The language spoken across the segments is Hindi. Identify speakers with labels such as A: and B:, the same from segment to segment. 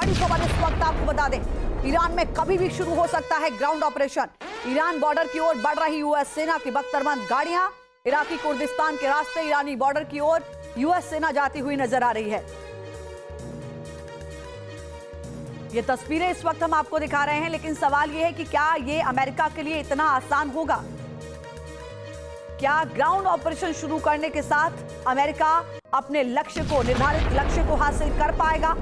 A: बड़ी खबर इस वक्त आपको बता दें, ईरान में कभी भी शुरू हो सकता है ग्राउंड ऑपरेशन। ईरान बॉर्डर की ओर बढ़ रही यूएस सेना की बख्तरबंद गाड़ियां, इराकी कुर्दिस्तान के रास्ते ईरानी बॉर्डर की ओर यूएस सेना जाती हुई नजर आ रही है। ये तस्वीरें इस वक्त हम आपको दिखा रहे हैं, लेकिन सवाल यह है कि क्या ये अमेरिका के लिए इतना आसान होगा? क्या ग्राउंड ऑपरेशन शुरू करने के साथ अमेरिका अपने लक्ष्य को, निर्धारित लक्ष्य को हासिल कर पाएगा?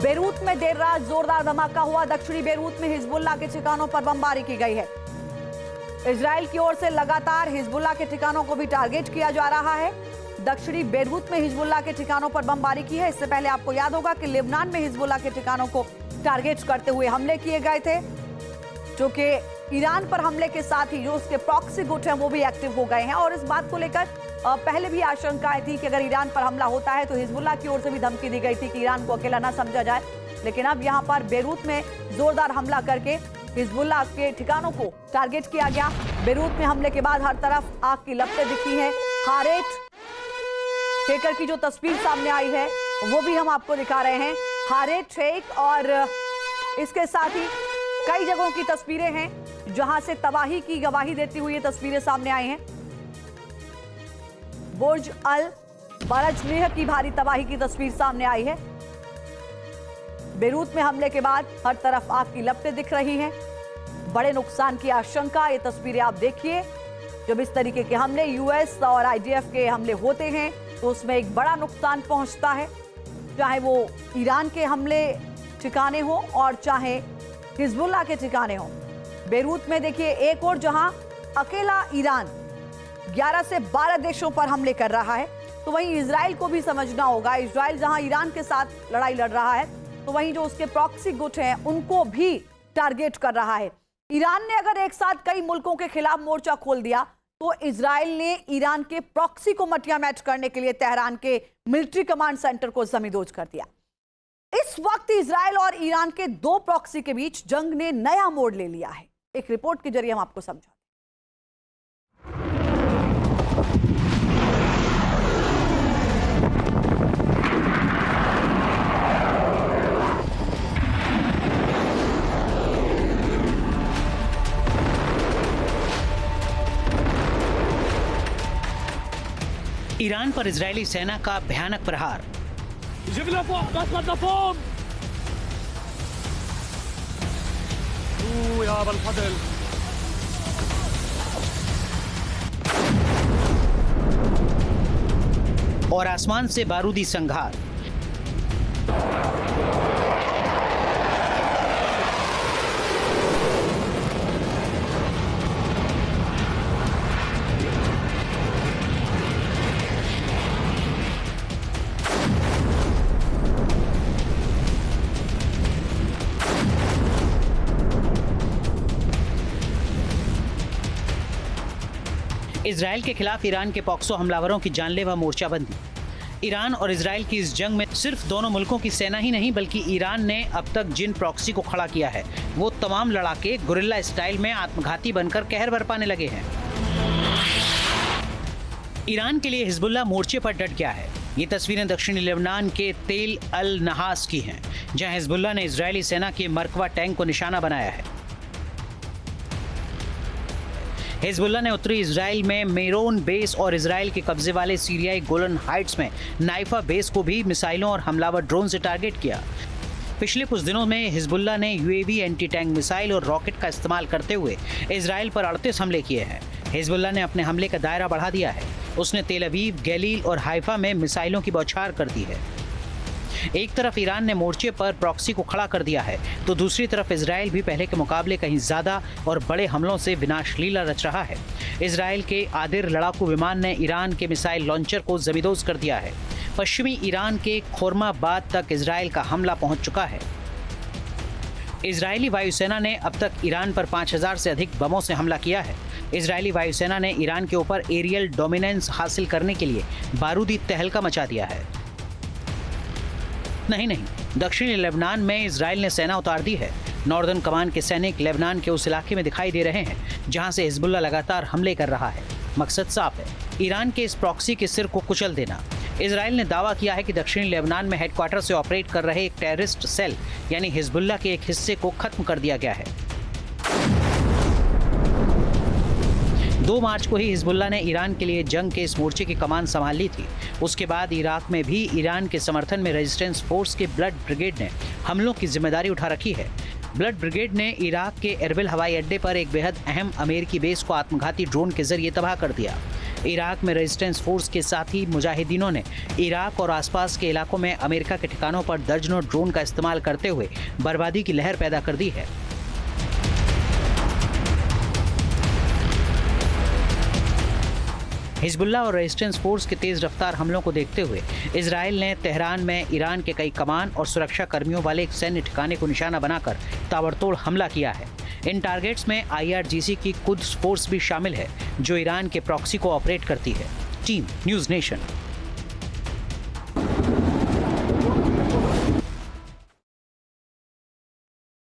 A: बेरूत में देर रात जोरदार धमाका हुआ। दक्षिणी बेरूत में हिजबुल्लाह के ठिकानों पर बमबारी की गई है। इजराइल की ओर से लगातार हिजबुल्लाह के ठिकानों को भी टारगेट किया जा रहा है। दक्षिणी बेरूत में हिजबुल्लाह के ठिकानों पर बमबारी की है। इससे पहले आपको याद होगा कि लेबनान में हिजबुल्लाह के ठिकानों को टारगेट करते हुए हमले किए गए थे, जो कि ईरान पर हमले के साथ ही जो उसके प्रॉक्सी गुट हैं वो भी एक्टिव हो गए हैं। और इस बात को लेकर पहले भी आशंकाएं थी कि अगर ईरान पर हमला होता है तो हिजबुल्लाह की ओर से भी धमकी दी गई थी कि ईरान को अकेला ना समझा जाए। लेकिन अब यहां पर बेरूत में जोरदार हमला करके हिजबुल्लाह के ठिकानों को टारगेट किया गया। बेरूत में हमले के बाद हर तरफ आग की लपटें दिखी हैं। हारेट शेकर की जो तस्वीर सामने आई है वो भी हम आपको दिखा रहे हैं। हारेट शेख और इसके साथ ही कई जगहों की तस्वीरें हैं जहां से तबाही की गवाही देती हुई ये तस्वीरें सामने आई हैं। बुर्ज अल बरजनेह की भारी तबाही की तस्वीर सामने आई है। बेरूत में हमले के बाद हर तरफ आग की लपटें दिख रही हैं। बड़े नुकसान की आशंका। ये तस्वीरें आप देखिए, जब इस तरीके के हमले यूएस और आईडीएफ के हमले होते हैं तो उसमें एक बड़ा नुकसान पहुंचता है, चाहे वो ईरान के हमले ठिकाने हो और चाहे हिजबुल्लाह के ठिकाने हो। बेरूत में देखिए एक और जहां अकेला ईरान 11 से 12 देशों पर हमले कर रहा है, तो वहीं इजराइल को भी समझना होगा। इजराइल जहां ईरान के साथ लड़ाई लड़ रहा है तो वहीं जो उसके प्रॉक्सी गुट हैं उनको भी टारगेट कर रहा है। ईरान ने अगर एक साथ कई मुल्कों के खिलाफ मोर्चा खोल दिया तो इजराइल ने ईरान के प्रॉक्सी को मटिया मैच करने के लिए तेहरान के मिलिट्री कमांड सेंटर को जमींदोज कर दिया। इस वक्त इजराइल और ईरान के दो प्रॉक्सी के बीच जंग ने नया मोड़ ले लिया है। एक रिपोर्ट के जरिए हम आपको समझाते हैं।
B: ईरान पर इजरायली सेना का भयानक प्रहार। और आसमान से बारूदी संघार। इजराइल के खिलाफ ईरान के पॉक्सो हमलावरों की जानलेवा मोर्चाबंदी। ईरान और इजराइल की इस जंग में सिर्फ दोनों मुल्कों की सेना ही नहीं बल्कि ईरान ने अब तक जिन प्रॉक्सी को खड़ा किया है वो तमाम लड़ाके गुरिल्ला स्टाइल में आत्मघाती बनकर कहर बरपाने लगे हैं। ईरान के लिए हिजबुल्लाह मोर्चे पर डट गया है। ये तस्वीरें दक्षिणी लेबनान के तेल अल नहास की हैं, जहां हिजबुल्लाह ने इजरायली सेना के मरकवा टैंक को निशाना बनाया है। हिजबुल्लाह ने उत्तरी इजराइल में मेरोन बेस और इजराइल के कब्जे वाले सीरियाई गोलन हाइट्स में नाइफा बेस को भी मिसाइलों और हमलावर ड्रोन से टारगेट किया। पिछले कुछ दिनों में हिजबुल्लाह ने यूएवी एंटी टैंक मिसाइल और रॉकेट का इस्तेमाल करते हुए इजराइल पर 38 हमले किए हैं। हिजबुल्लाह ने अपने हमले का दायरा बढ़ा दिया है। उसने तेल अवीव, गलील और हाइफा में मिसाइलों की बौछार कर दी है। एक तरफ ईरान ने मोर्चे पर प्रॉक्सी को खड़ा कर दिया है तो दूसरी तरफ इजराइल भी पहले के मुकाबले कहीं ज्यादा और बड़े हमलों से विनाशलीला रच रहा है। इजराइल के आदिर लड़ाकू विमान ने ईरान के मिसाइल लॉन्चर को जमींदोज कर दिया है। पश्चिमी ईरान के खोरमाबाद तक इजराइल का हमला पहुंच चुका है। इजरायली वायुसेना ने अब तक ईरान पर 5000 से अधिक बमों से हमला किया है। इजरायली वायुसेना ने ईरान के ऊपर एरियल डोमिनेंस हासिल करने के लिए बारूदी तहलका मचा दिया है। नहीं, दक्षिणी लेबनान में इजराइल ने सेना उतार दी है। नॉर्दर्न कमान के सैनिक लेबनान के उस इलाके में दिखाई दे रहे हैं जहां से हिजबुल्लाह लगातार हमले कर रहा है। मकसद साफ है, ईरान के इस प्रॉक्सी के सिर को कुचल देना। इजराइल ने दावा किया है कि दक्षिणी लेबनान में हेडक्वार्टर से ऑपरेट कर रहे एक टेररिस्ट सेल यानी हिजबुल्लाह के एक हिस्से को खत्म कर दिया गया है। 2 मार्च को ही हिजबुल्लाह ने ईरान के लिए जंग के इस मोर्चे की कमान संभाल ली थी। उसके बाद इराक में भी ईरान के समर्थन में रेजिस्टेंस फोर्स के ब्लड ब्रिगेड ने हमलों की जिम्मेदारी उठा रखी है। ब्लड ब्रिगेड ने इराक के एरबिल हवाई अड्डे पर एक बेहद अहम अमेरिकी बेस को आत्मघाती ड्रोन के जरिए तबाह कर दिया। इराक में रेजिस्टेंस फोर्स के साथ ही मुजाहिदीनों ने इराक और आसपास के इलाकों में अमेरिका के ठिकानों पर दर्जनों ड्रोन का इस्तेमाल करते हुए बर्बादी की लहर पैदा कर दी है। हिजबुल्लाह और रेजिस्टेंस फोर्स के तेज रफ्तार हमलों को देखते हुए इजराइल ने तेहरान में ईरान के कई कमान और सुरक्षा कर्मियों वाले एक सैन्य ठिकाने को निशाना बनाकर ताबड़तोड़ हमला किया है। इन टारगेट्स में IRGC की कुद्स फोर्स भी शामिल है, जो ईरान के प्रॉक्सी को ऑपरेट करती है। Team news nation.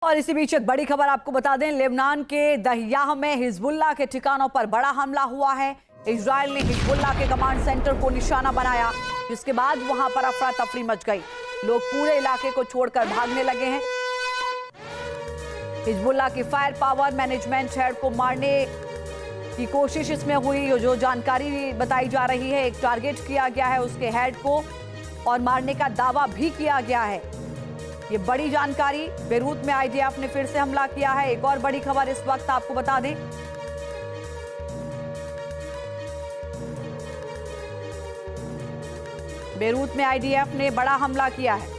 A: और इसी बीच एक बड़ी खबर आपको बता दें, लेबनान के दहियाह में हिजबुल्लाह के ठिकानों पर बड़ा हमला हुआ है। इजराइल ने हिजबुल्लाह के कमांड सेंटर को निशाना बनाया, जिसके बाद वहां पर अफरा तफरी मच गई। लोग पूरे इलाके को छोड़कर भागने लगे हैं। हिजबुल्लाह की फायर पावर मैनेजमेंट हेड को मारने की कोशिश इसमें हुई। जो जानकारी बताई जा रही है, एक टारगेट किया गया है उसके हेड को और मारने का दावा भी किया गया है। ये बड़ी जानकारी। बेरूत में IDF ने फिर से हमला किया है। एक और बड़ी खबर इस वक्त आपको बता दें, बेरूत में IDF ने बड़ा हमला किया है।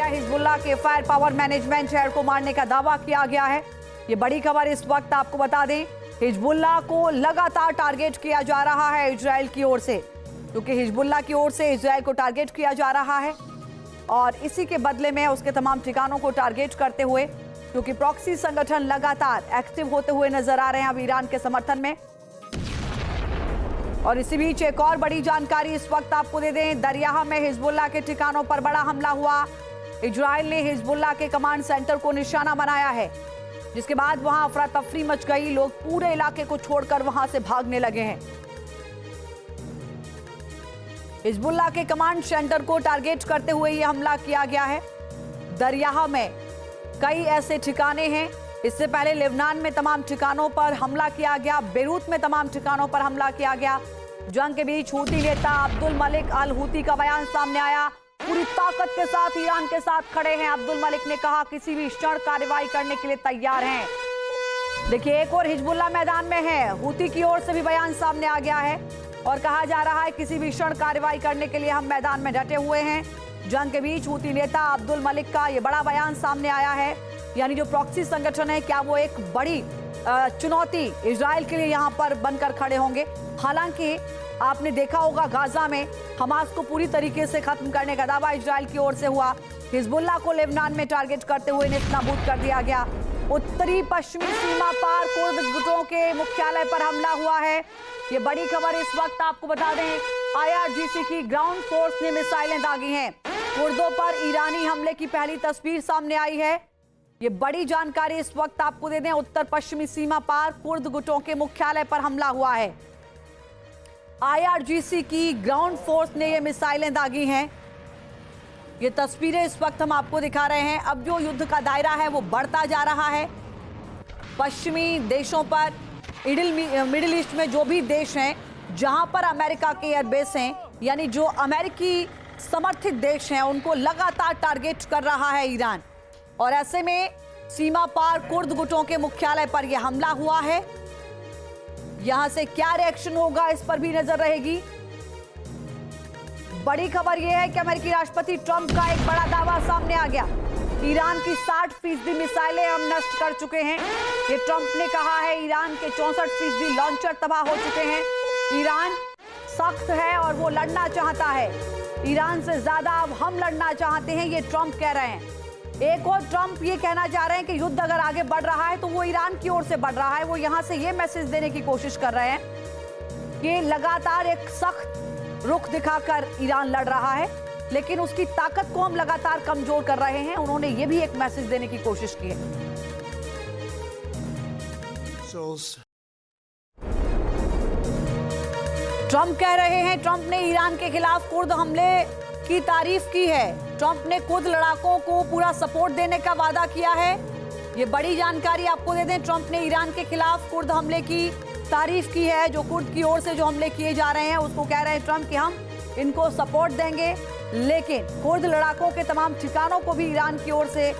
A: हिजबुल्लाह के फायर पावर मैनेजमेंट हेड को मारने का दावा किया गया है। ये बड़ी खबर इस वक्त आपको बता दें, हिजबुल्लाह को लगातार टारगेट किया जा रहा है इजराइल की ओर से, क्योंकि हिजबुल्लाह की ओर से इजराइल को टारगेट किया जा रहा है और इसी के बदले में उसके तमाम ठिकानों को टारगेट करते हुए, क्योंकि प्रॉक्सी संगठन लगातार एक्टिव होते हुए नजर आ रहे हैं अब ईरान के समर्थन में। और इसी बीच एक और बड़ी जानकारी इस वक्त आपको दे दें, दरियाह में हिजबुल्लाह के ठिकानों पर बड़ा हमला हुआ। इजराइल ने हिजबुल्लाह के कमांड सेंटर को निशाना बनाया है, जिसके बाद वहां अफरा तफरी मच गई। लोग पूरे इलाके को छोड़कर वहां से भागने लगे हैं। हिजबुल्लाह के कमांड सेंटर को टारगेट करते हुए यह हमला किया गया है। दरियाह में कई ऐसे ठिकाने हैं। इससे पहले लेबनान में तमाम ठिकानों पर हमला किया गया, बेरूत में तमाम ठिकानों पर हमला किया गया। जंग के बीच हूती नेता अब्दुल मलिक अल हूती का बयान सामने आया। पूरी ताकत के साथ ईरान के साथ खड़े हैं। अब्दुल मलिक ने कहा किसी भी क्षण कार्रवाई करने के लिए तैयार हैं। देखिए, एक और हिजबुल्लाह मैदान में है, हूती की ओर से भी बयान सामने आ गया है और कहा जा रहा है किसी भी क्षण कार्रवाई करने के लिए हम मैदान में डटे हुए हैं। जंग के बीच हूती नेता अब्दुल मलिक का ये बड़ा बयान सामने आया है। यानी जो प्रॉक्सी संगठन है, क्या वो एक बड़ी चुनौती इजराइल के लिए यहां पर बनकर खड़े होंगे। हालांकि आपने देखा होगा, गाजा में हमास को पूरी तरीके से खत्म करने का दावा इजराइल की ओर से हुआ। हिजबुल्लाह को लेबनान में टारगेट करते हुए नेस्तनाबूद कर दिया गया। उत्तरी पश्चिमी सीमा पार कुर्द गुटों के मुख्यालय पर हमला हुआ है। ये बड़ी खबर इस वक्त आपको बता दें, IRGC की ग्राउंड फोर्स ने मिसाइलें दागी हैं। कुर्दों पर ईरानी हमले की पहली तस्वीर सामने आई है। ये बड़ी जानकारी इस वक्त आपको दे दें, उत्तर पश्चिमी सीमा पार कुर्द गुटों के मुख्यालय पर हमला हुआ है। IRGC की ग्राउंड फोर्स ने ये मिसाइलें दागी हैं। ये तस्वीरें इस वक्त हम आपको दिखा रहे हैं। अब जो युद्ध का दायरा है वो बढ़ता जा रहा है। पश्चिमी देशों पर, मिडिल ईस्ट में जो भी देश हैं जहां पर अमेरिका के एयरबेस हैं, यानी जो अमेरिकी समर्थित देश हैं, उनको लगातार टारगेट कर रहा है ईरान। और ऐसे में सीमा पार कुर्द गुटों के मुख्यालय पर यह हमला हुआ है। यहां से क्या रिएक्शन होगा, इस पर भी नजर रहेगी। बड़ी खबर यह है कि अमेरिकी राष्ट्रपति ट्रंप का एक बड़ा दावा सामने आ गया। ईरान की 60% मिसाइलें हम नष्ट कर चुके हैं। ये ट्रंप ने कहा है। ईरान के 64% लॉन्चर तबाह हो चुके हैं। ईरान सख्त है और वो लड़ना चाहता है। ईरान से ज्यादा अब हम लड़ना चाहते हैं, ये ट्रंप कह रहे हैं। एक और ट्रंप ये कहना चाह रहे हैं कि युद्ध अगर आगे बढ़ रहा है तो वो ईरान की ओर से बढ़ रहा है। वो यहां से ये मैसेज देने की कोशिश कर रहे हैं कि लगातार एक सख्त रुख दिखाकर ईरान लड़ रहा है, लेकिन उसकी ताकत को हम लगातार कमजोर कर रहे हैं। उन्होंने ये भी एक मैसेज देने की कोशिश की है। ट्रंप कह रहे हैं, ट्रंप ने ईरान के खिलाफ कुर्द हमले की तारीफ की है। ट्रंप ने कुर्द लड़ाकों को पूरा सपोर्ट देने का वादा किया है। ये बड़ी जानकारी आपको दे दें, ट्रंप ने ईरान के खिलाफ कुर्द हमले की तारीफ की है। जो कुर्द की ओर से जो हमले किए जा रहे हैं उसको कह रहे हैं ट्रंप कि हम इनको सपोर्ट देंगे, लेकिन कुर्द लड़ाकों के तमाम ठिकानों को भी ईरान की ओर से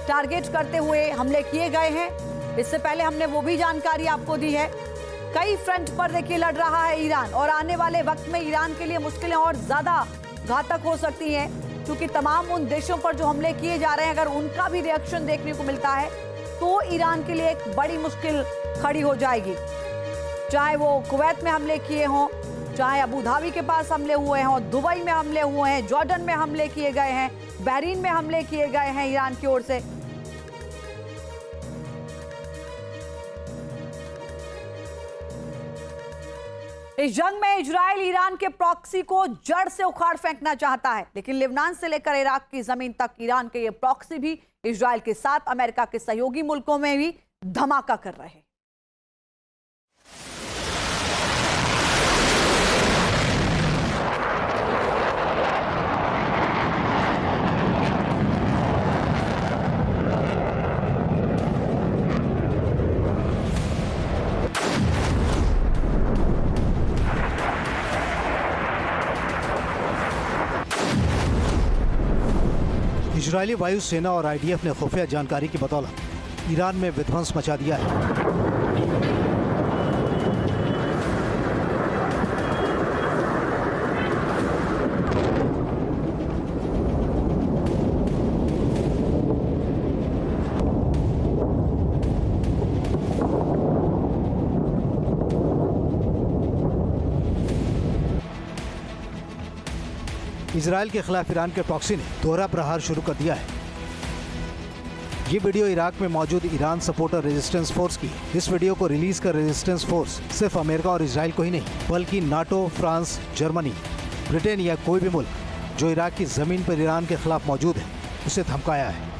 A: टारगेट करते हुए हमले किए गए हैं। इससे पहले हमने वो भी जानकारी आपको दी है। कई फ्रंट पर देखिए लड़ रहा है ईरान, और आने वाले वक्त में ईरान के लिए मुश्किलें और ज्यादा घातक हो सकती हैं, क्योंकि तमाम उन देशों पर जो हमले किए जा रहे हैं अगर उनका भी रिएक्शन देखने को मिलता है तो ईरान के लिए एक बड़ी मुश्किल खड़ी हो जाएगी। चाहे वो कुवैत में हमले किए हों, चाहे अबू धाबी के पास हमले हुए हों, दुबई में हमले हुए हैं, जॉर्डन में हमले किए गए हैं, बहरीन में हमले किए गए हैं ईरान की ओर से। इस जंग में इजराइल ईरान के प्रॉक्सी को जड़ से उखाड़ फेंकना चाहता है, लेकिन लेबनान से लेकर इराक की जमीन तक ईरान के ये प्रॉक्सी भी इजराइल के साथ अमेरिका के सहयोगी मुल्कों में भी धमाका कर रहे हैं।
C: इजरायली वायुसेना और आईडीएफ ने खुफिया जानकारी की बदौलत ईरान में विध्वंस मचा दिया है। इजरायल के खिलाफ ईरान के प्रॉक्सी ने दोहरा प्रहार शुरू कर दिया है। ये वीडियो इराक में मौजूद ईरान सपोर्टर रेजिस्टेंस फोर्स की। इस वीडियो को रिलीज कर रेजिस्टेंस फोर्स सिर्फ अमेरिका और इजराइल को ही नहीं बल्कि नाटो, फ्रांस, जर्मनी, ब्रिटेन या कोई भी मुल्क जो इराक की जमीन पर ईरान के खिलाफ मौजूद है उसे धमकाया है।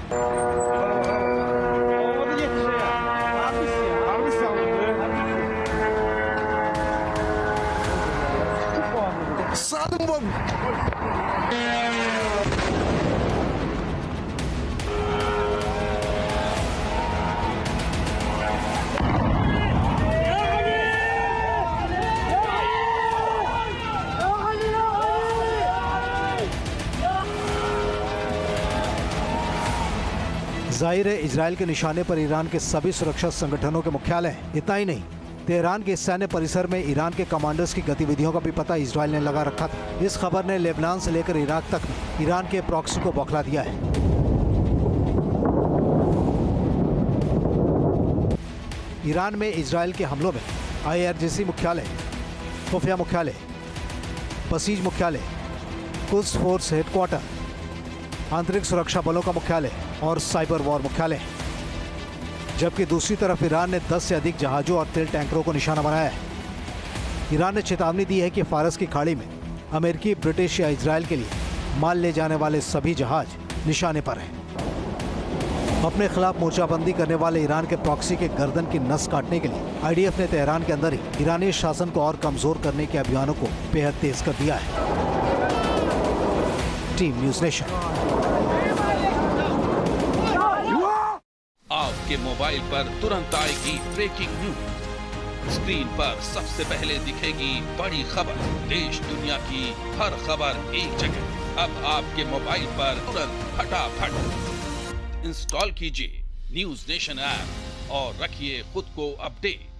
C: जाहिर है इजरायल के निशाने पर ईरान के सभी सुरक्षा संगठनों के मुख्यालय हैं। इतना ही नहीं, तेहरान के सैन्य परिसर में ईरान के कमांडर्स की गतिविधियों का भी पता इजरायल ने लगा रखा था। इस खबर ने लेबनान से लेकर इराक तक में ईरान के प्रॉक्सी को बौखला दिया है। ईरान में इजरायल के हमलों में IRGC मुख्यालय, खुफिया मुख्यालय, बसीज मुख्यालय, कुद्स फोर्स हेडक्वार्टर, आंतरिक सुरक्षा बलों का मुख्यालय और साइबर वॉर मुख्यालय, जबकि दूसरी तरफ ईरान ने 10 से अधिक जहाजों और तेल टैंकरों को निशाना बनाया है। ईरान ने चेतावनी दी है कि फारस की खाड़ी में अमेरिकी, ब्रिटिश या इजरायल के लिए माल ले जाने वाले सभी जहाज निशाने पर हैं। अपने खिलाफ मोर्चाबंदी करने वाले ईरान के प्रॉक्सी के गर्दन की नस काटने के लिए IDF ने तेहरान के अंदर ही ईरानी शासन को और कमजोर करने के अभियानों को बेहद तेज कर दिया है। Team news nation.
D: आपके मोबाइल पर तुरंत आएगी ब्रेकिंग न्यूज। स्क्रीन पर सबसे पहले दिखेगी बड़ी खबर। देश दुनिया की हर खबर एक जगह। अब आपके मोबाइल पर तुरंत फटाफट इंस्टॉल कीजिए न्यूज़ नेशन ऐप और रखिए खुद को अपडेट।